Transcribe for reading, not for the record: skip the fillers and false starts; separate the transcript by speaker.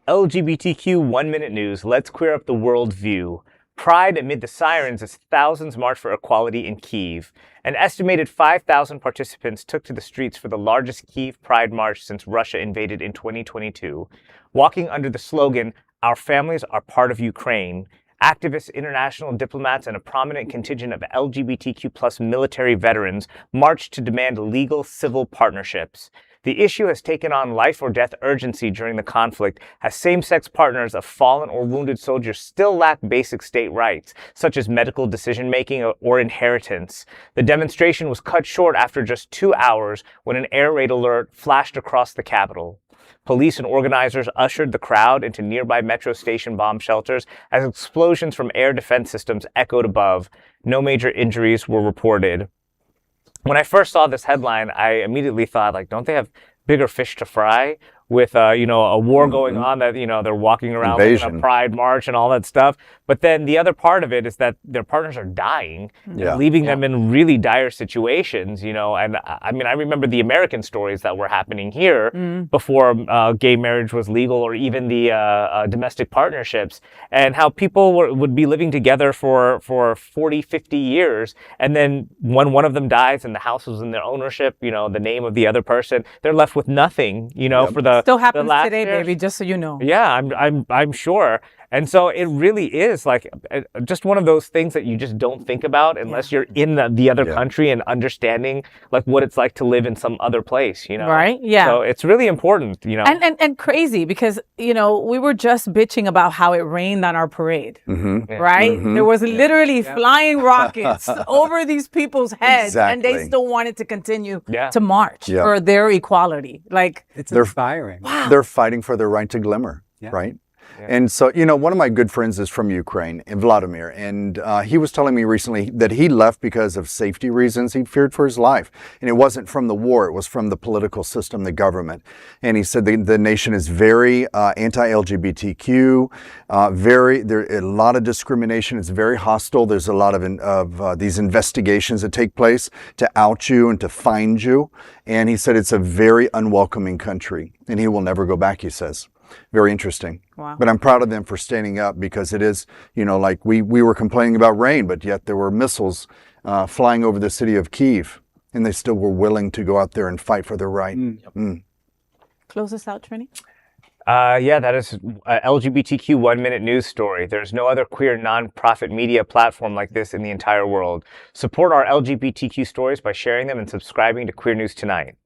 Speaker 1: LGBTQ 1-minute news. Let's queer up the world view. Pride amid the sirens as thousands march for equality in Kyiv. An estimated 5,000 participants took to the streets for the largest Kyiv Pride march since Russia invaded in 2022. Walking under the slogan, "Our families are part of Ukraine," activists, international diplomats, and a prominent contingent of LGBTQ-plus military veterans marched to demand legal civil partnerships. The issue has taken on life or death urgency during the conflict, as same-sex partners of fallen or wounded soldiers still lack basic state rights, such as medical decision-making or inheritance. The demonstration was cut short after just 2 hours when an air raid alert flashed across the capital. Police and organizers ushered the crowd into nearby metro station bomb shelters as explosions from air defense systems echoed above. No major injuries were reported. When I first saw this headline, I immediately thought, like, don't they have bigger fish to fry with, a war going on that, they're walking around in a pride march and all that stuff. But then the other part of it is that their partners are dying, leaving them in really dire situations, and I mean, I remember the American stories that were happening here before gay marriage was legal, or even the domestic partnerships, and how people would be living together for 40, 50 years. And then when one of them dies and the house was in their ownership, the name of the other person, they're left with nothing, for the
Speaker 2: still happens today, baby, just so you know.
Speaker 1: Yeah, I'm sure. And so it really is like just one of those things that you just don't think about unless you're in the other country and understanding like what it's like to live in some other place,
Speaker 2: Right? Yeah.
Speaker 1: So it's really important,
Speaker 2: And crazy because, we were just bitching about how it rained on our parade, right? There was literally flying rockets over these people's heads and they still wanted to continue to march for their equality. Like,
Speaker 3: it's inspiring.
Speaker 2: Wow.
Speaker 4: They're fighting for their right to glimmer, right? Yeah. And so, one of my good friends is from Ukraine, Vladimir, and he was telling me recently that he left because of safety reasons. He feared for his life. And it wasn't from the war, it was from the political system, the government. And he said the nation is very anti-LGBTQ, there's a lot of discrimination. It's very hostile. There's a lot of these investigations that take place to out you and to find you. And he said it's a very unwelcoming country, and he will never go back, he says. Very interesting.
Speaker 2: Wow.
Speaker 4: But I'm proud of them for standing up, because it is, like we were complaining about rain, but yet there were missiles flying over the city of Kyiv, and they still were willing to go out there and fight for their right.
Speaker 2: Close us out, Trini.
Speaker 1: That is LGBTQ 1-minute news story. There's no other queer nonprofit media platform like this in the entire world. Support our LGBTQ stories by sharing them and subscribing to Queer News Tonight.